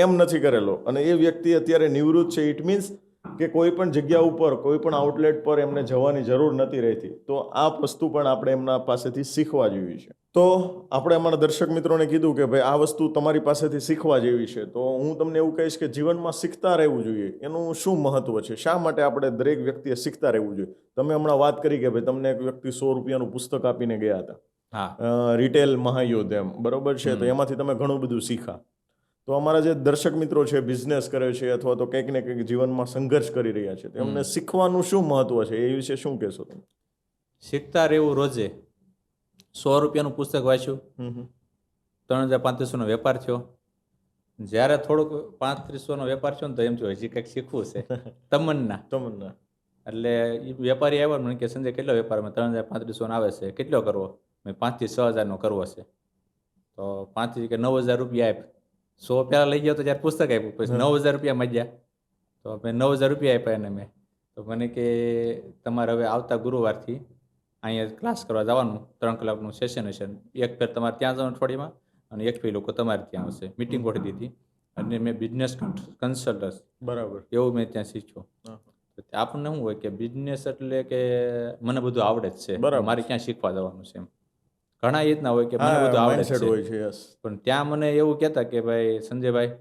એમ નથી કરેલો અને એ વ્યક્તિ અત્યારે નિવૃત્ત છે, ઇટ મીન્સ કે કોઈ પણ જગ્યા ઉપર, કોઈ પણ આઉટલેટ પર એમને જવાની જરૂર નથી રહેતી. તો આ વસ્તુ પણ આપણે એમના પાસેથી શીખવા જેવી છે. તો આપણે અમારા દર્શક મિત્રોને કીધું કે ભાઈ આ વસ્તુ તમારી પાસેથી શીખવા જેવી છે. તો હું તમને એવું કહીશ કે જીવનમાં શીખતા રહેવું જોઈએ. એનું શું મહત્વ છે? શા માટે આપણે દરેક વ્યક્તિએ શીખતા રહેવું જોઈએ? તમે હમણાં વાત કરી કે ભાઈ તમને એક વ્યક્તિ 100 રૂપિયાનું પુસ્તક આપીને ગયા હતા, રિટેલ મહાયોદ્ધ એમ, બરોબર છે? તો એમાંથી તમે ઘણું બધું શીખા. તો અમારા જે દર્શક મિત્રો છે, બિઝનેસ કરે છે અથવા તો કંઈક ને કંઈક જીવનમાં સંઘર્ષ કરી રહ્યા છે, તો એમને શીખવાનું શું મહત્વ છે, એ વિશે શું કહેશો તમે? શીખતા રહેવું રોજે. 100 રૂપિયાનું પુસ્તક વાંચ્યું, 3,3500નો વેપાર થયો. જ્યારે થોડુંક 3500નો વેપાર થયો ને તો એમ થયું હજી કંઈક શીખવું છે. તમન્ના. એટલે ઈ વેપારી આવ્યો ને મને કે સંજય કેટલો વેપાર? મેં 3,3500નો આવે છે, કેટલો કરવો? મેં 5,000 થી 6,000નો કરવો છે. તો 5 થી કે 9,000 રૂપિયા આપ. 100 પહેલા લઈ ગયો તો જ્યારે પુસ્તક આપ્યું, પછી 9,000 રૂપિયા માંગ્યા. તો મેં 9,000 રૂપિયા આપ્યા એને મેં. તો મને કે તમારે હવે આવતા ગુરુવારથી અહીંયા ક્લાસ કરવા જવાનું, 3 કલાકનું સેશન હશે. એક ફેર તમારે ત્યાં જવાનું અઠવાડિયામાં અને એક ફેર લોકો તમારે ત્યાં આવશે. મિટિંગ ગોઠવી દીધી અને મેં બિઝનેસ કન્સલ્ટન્ટ બરાબર એવું મેં ત્યાં શીખ્યું. તો આપણને શું હોય કે બિઝનેસ એટલે કે મને બધું આવડે જ છે, બરાબર. મારે ક્યાં શીખવા જવાનું છે એમ. ઘણા એ રીતના હોય કે મને બધું આવડે જ હોય છે, છે. યસ. પણ ત્યાં મને એવું કહેતા કે ભાઈ સંજયભાઈ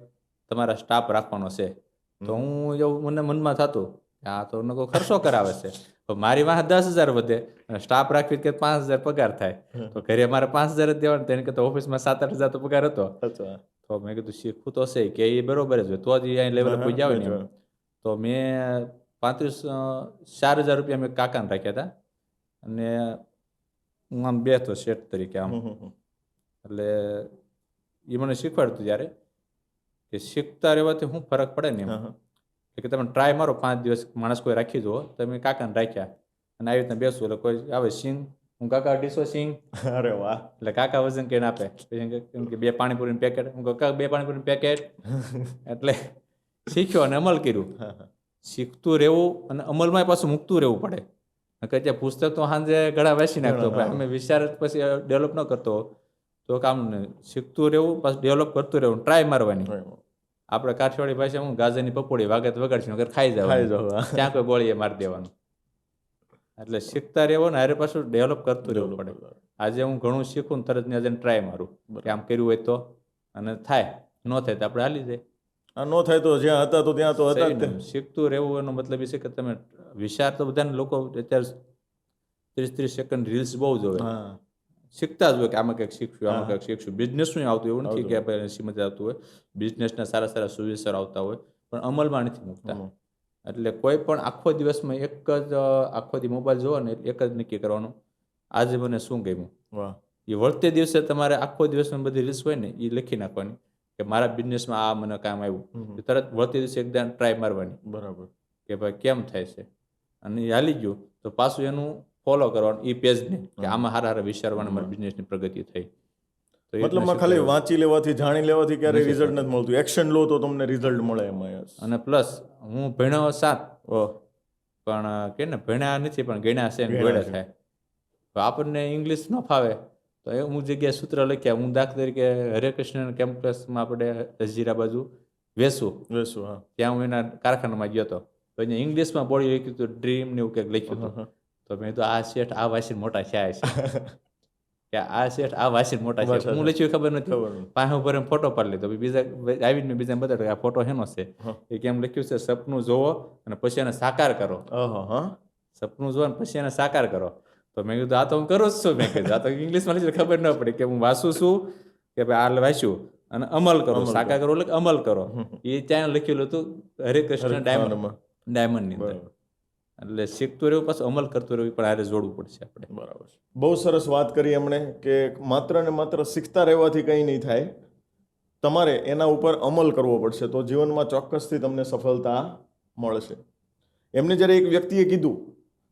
તમારા સ્ટાફ રાખવાનો છે. તો હું એવું મને મનમાં થતું આ તો નકો ખર્ચો કરાવે છે. તો મારી વાહ 10,000 વધે અને સ્ટાફ રાખવી કે 5,000 પગાર થાય. તો ઘરે મારે 5,000 જ દેવાનું, તેને કરતા ઓફિસમાં 7-8,000 તો પગાર હતો. તો મેં કીધું શીખવું તો છે કે એ બરોબર જ હોય તો જ અહીં લેવલે પહોંચી આવે ને એમ. તો મેં 4,000 રૂપિયા મેં કાકાને રાખ્યા હતા અને હું આમ બેઠો શેઠ તરીકે આમ. એટલે એ મને શીખવાડતું ત્યારે કે શીખતા રહેવાથી શું ફરક પડે ને એમ. કે તમે ટ્રાય મારો 5 દિવસ માણસ કોઈ રાખી જુઓ. તમે કાકાને રાખ્યા અને આવી રીતના બેસું એટલે કોઈ આવે સિંગ, હું કાકા ડીસો સિંગ. અરે વાહ. એટલે કાકા વજન કરીને આપે. એમ કે 2 પાણીપુરીનું પેકેટ. હું કાકા 2 પાણીપુરીનું પેકેટ. એટલે શીખ્યો અને અમલ કર્યું. શીખતું રહેવું અને અમલમાં પાછું મૂકતું રહેવું પડે. કે પુસ્તક તો સાંજે ઘણા વાંચી નાખતો, અમે વિચાર પછી ડેવલપ ન કરતો તો કામ નહીં. શીખતું રહેવું, પાછું ડેવલપ કરતું રહેવું, ટ્રાય મારવાની. આપણે કાઠિયાવાડી ભાષા હું ગાજરની પપોડી વાગે તો વગાડશું, વગર ખાઈ જવાનું, ત્યાં કોઈ ગોળીએ મારી દેવાનું. એટલે શીખતા રહેવું ને હારે પાછું ડેવલપ કરતું રહેવું પડે. આજે હું ઘણું શીખું ને તરત આજે ટ્રાય મારું કે આમ કર્યું હોય તો, અને થાય, ન થાય તો આપણે હાલી જાય. ન થાય તો જ્યાં હતા તો ત્યાં તો હતા જ. શીખતું રહેવું એનો મતલબ એ છે કે તમે વિચાર તો બધાને લોકો અત્યારે 30-30 સેકન્ડ રીલ્સ બહુ જોવે, શીખતા જ હોય કે આમાં કંઈક શીખશું, આમાં કંઈક શીખશું. બિઝનેસનું આવતું એવું નથી કે આપણે સીમત આવતું હોય, બિઝનેસના સારા સારા સુવિચાર આવતા હોય, પણ અમલમાં નથી મૂકતા. એટલે કોઈ પણ આખો દિવસમાં આખો દી મોબાઈલ જોવો ને એક જ નક્કી કરવાનું, આજે મને શું ગમ્યું. એ વળતે દિવસે તમારે આખો દિવસમાં બધી રીલ્સ હોય ને એ લખી નાખવાની કે મારા બિઝનેસમાં આ મને કામ આવ્યું. તરત વળતે દિવસે એકદમ ટ્રાય મારવાની. બરાબર. કે ભાઈ કેમ થાય છે, અને એ હાલી ગયું તો પાછું એનું ફોલો કરવાનું એ પેજને કે આમાં સારા સારા વિચારવાના મારી બિઝનેસની પ્રગતિ થઈ. મતલબમાં ખાલી વાંચી લેવાથી, જાણી લેવાથી ક્યારેય રિઝલ્ટ નથી મળતું. એક્શન લો તો તમને રિઝલ્ટ મળે એમાં. અને પ્લસ હું ભણ્યો 7 પણ કે ને ભણ્યા નથી પણ ગણ્યા છે ને ગોળ્યા થાય. તો આપણને ઇંગ્લિશ ન ફાવે તો અમુક જગ્યાએ સૂત્ર લખ્યા. હું દાખલા તરીકે હરે કૃષ્ણ કેમ્પસમાં આપણે હજીરા બાજુ વેસું ત્યાં હું એના કારખાનામાં ગયો હતો. તો અહીંયા ઇંગ્લિશમાં બોડી લખ્યું હતું, ડ્રીમ ને એવું કંઈક લખ્યું હતું. તો મેં તો આ શેઠ આ વાસીને મોટા થયા છે કે આ શેઠ આ વાસીને મોટા છે. હું લખ્યું ખબર નથી, પાસે ઉપર એમ ફોટો પાડી લીધો. બીજા આવીને બીજા બતાડે આ ફોટો હેનો છે. એ કેમ લખ્યું છે, સપનું જોવો અને પછી એને સાકાર કરો. સપનું જોવો ને પછી એને સાકાર કરો. તો મેં કીધું આ તો હું કરું જ છું. મેં કીધું આ તો ઇંગ્લિશમાં લખ્યું ખબર ન પડી કે હું વાંચું છું કે ભાઈ આ વાંચ્યું અને અમલ કરો. સાકાર કરો એટલે અમલ કરો. એ ત્યાં લખેલું હતું હરે કૃષ્ણ ડાયમંડની અંદર. એટલે શીખતું રહેવું પાછું અમલ કરતું રહેવું પણ હારે જોડવું પડશે આપણે. બરાબર. બહુ સરસ વાત કરી એમણે કે માત્ર ને માત્ર શીખતા રહેવાથી કંઈ નહીં થાય, તમારે એના ઉપર અમલ કરવો પડશે તો જીવનમાં ચોક્કસથી તમને સફળતા મળશે. એમને જ્યારે એક વ્યક્તિએ કીધું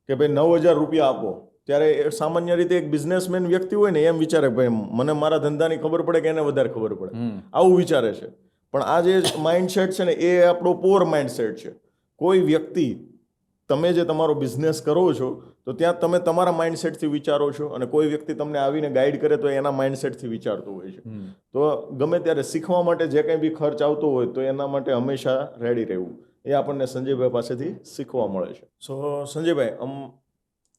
કે ભાઈ 9,000 રૂપિયા આપો, ત્યારે સામાન્ય રીતે એક બિઝનેસમેન વ્યક્તિ હોય ને એમ વિચારે ભાઈ મને મારા ધંધાની ખબર પડે કે એને વધારે ખબર પડે, આવું વિચારે છે. પણ આ જે માઇન્ડસેટ છે ને એ આપણો પોર માઇન્ડસેટ છે. કોઈ વ્યક્તિ, તમે જે તમારો બિઝનેસ કરો છો તો ત્યાં તમે તમારા માઇન્ડસેટથી વિચારો છો અને કોઈ વ્યક્તિ તમને આવીને ગાઈડ કરે તો એના માઇન્ડસેટથી વિચારતું હોય છે. તો ગમે ત્યારે શીખવા માટે જે કંઈ બી ખર્ચ આવતો હોય તો એના માટે હંમેશા રેડી રહેવું, એ આપણને સંજયભાઈ પાસેથી શીખવા મળે છે. સો સંજયભાઈ,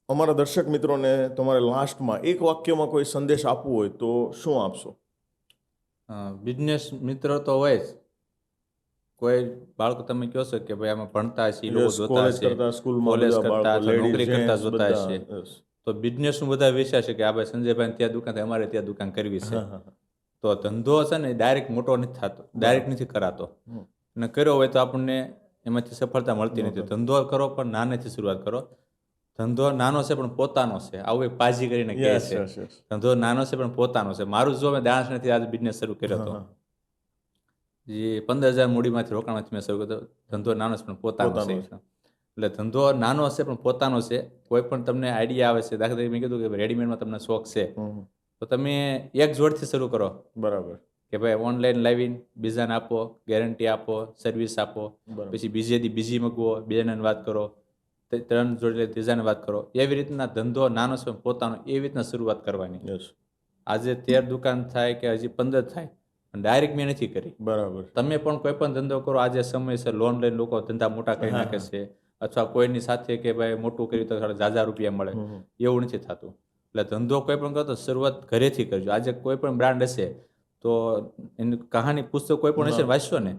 અમારા દર્શક મિત્રોને તમારે લાસ્ટમાં એક વાક્યમાં કોઈ સંદેશ આપવો હોય તો શું આપશો? બિઝનેસ મિત્ર તો હોય જ. કોઈ બાળકો તમે કહો છો કે ભાઈ આમાં ભણતા હશે, લોકો જોતા હશે, કોલેજ કરતા અથવા નોકરી કરતા જોતા હશે, તો બિઝનેસનું બધા વિચાર છે કે આ ભાઈ સંજયભાઈ ત્યાં દુકાન થાય, અમારે ત્યાં દુકાન કરવી છે. તો ધંધો છે ને ડાયરેક્ટ મોટો નથી થતો, ડાયરેક્ટ નથી કરાતો. અને કર્યો હોય તો આપણને એમાંથી સફળતા મળતી નથી. ધંધો કરો પણ નાનેથી શરૂઆત કરો. ધંધો નાનો છે પણ પોતાનો છે, આવું એક પાજી કરીને કહે યસ છે. યસ યસ ધંધો નાનો છે પણ પોતાનો છે. મારું જો મેં દાણસનેથી આજે બિઝનેસ શરૂ કર્યો હતો, જે 15,000 મૂડીમાંથી રોકાણમાંથી મેં શરૂ કર્યો. ધંધો નાનો છે પણ પોતાનો પોતાનો છે. એટલે ધંધો નાનો હશે પણ પોતાનો છે. કોઈ પણ તમને આઈડિયા આવે છે, દાખલા તરીકે મેં કીધું કે રેડીમેડમાં તમને શોખ છે, તો તમે એક જોડથી શરૂ કરો બરાબર કે ભાઈ ઓનલાઈન લાવીને બીજાને આપો, ગેરંટી આપો, સર્વિસ આપો, બરાબર પછી બીજી મગવો, બીજાને વાત કરો, 3 જોડે ત્રીજાને વાત કરો. એવી રીતના ધંધો નાનો છે પણ પોતાનો, એવી રીતના શરૂઆત કરવાની. યસ આજે 13 દુકાન થાય કે હજી 15 થાય, ડાયરેક્ટ મેં નથી કરી. બરાબર તમે પણ કોઈ પણ ધંધો કરો, આજે સમયસર લોન લઈને લોકો ધંધા મોટા કરી નાખે છે, અથવા કોઈની સાથે કે ભાઈ મોટું કર્યું તો થોડા ઝાઝા રૂપિયા મળે, એવું નથી થતું. એટલે ધંધો કોઈ પણ કરો તો શરૂઆત ઘરેથી કરજો. આજે કોઈ પણ બ્રાન્ડ હશે તો એની કહાની પુસ્તક કોઈ પણ હશે વાંચશો ને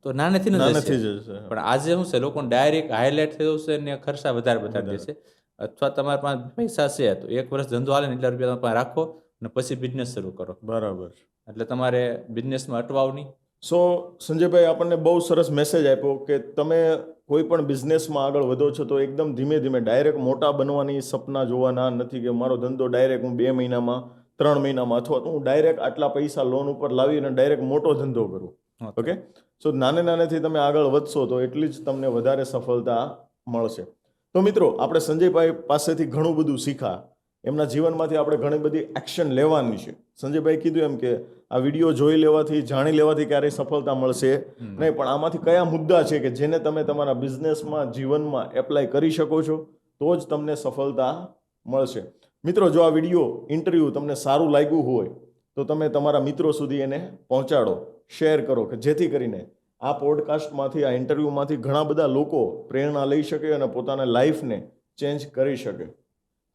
તો નાનેથી જ નાનેથી હશે. જ છે. પણ આજે શું છે, લોકોને ડાયરેક્ટ હાઇલાઇટ થયું છે ને ખર્ચા વધારે બતાવી દેશે. અથવા તમારા પાસે પૈસા છે તો 1 વર્ષ ધંધો હાલે ને એટલા રૂપિયા તમે પાસે રાખો અને પછી બિઝનેસ શરૂ કરો. બરાબર. એટલે તમારે બિઝનેસમાં અટવાવ નહીં. સો સંજયભાઈ આપણને બહુ સરસ મેસેજ આપ્યો કે તમે કોઈ પણ બિઝનેસમાં આગળ વધો છો તો એકદમ ધીમે ધીમે, ડાયરેક્ટ મોટા બનવાની સપના જોવાના નથી કે મારો ધંધો ડાયરેક્ટ હું 2 મહિનામાં 3 મહિનામાં અથવા તો હું ડાયરેક્ટ આટલા પૈસા લોન ઉપર લાવીને ડાયરેક્ટ મોટો ધંધો કરું. ઓકે, સો નાનેથી તમે આગળ વધશો તો એટલી જ તમને વધારે સફળતા મળશે. તો મિત્રો, આપણે સંજયભાઈ પાસેથી ઘણું બધું શીખા. એમના જીવનમાંથી આપણે ઘણી બધી એક્શન લેવાની છે. સંજયભાઈ કીધું એમ કે આ વિડીયો જોઈ લેવાથી, જાણી લેવાથી ક્યારેય સફળતા મળશે નહીં, પણ આમાંથી કયા મુદ્દા છે કે જેને તમે તમારા બિઝનેસમાં, જીવનમાં એપ્લાય કરી શકો છો, તો જ તમને સફળતા મળશે. મિત્રો, જો આ વિડીયો, ઇન્ટરવ્યૂ તમને સારું લાગ્યું હોય તો તમે તમારા મિત્રો સુધી એને પહોંચાડો, શેર કરો, કે જેથી કરીને આ પોડકાસ્ટમાંથી, આ ઇન્ટરવ્યૂમાંથી ઘણા બધા લોકો પ્રેરણા લઈ શકે અને પોતાના લાઈફને ચેન્જ કરી શકે.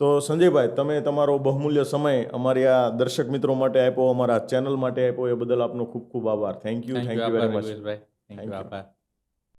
તો સંજયભાઈ, તમે તમારો બહુમૂલ્ય સમય અમારી આ દર્શક મિત્રો માટે આપ્યો, અમારા ચેનલ માટે આપ્યો, એ બદલ આપનો ખૂબ ખૂબ આભાર. Thank you very much. આભાર.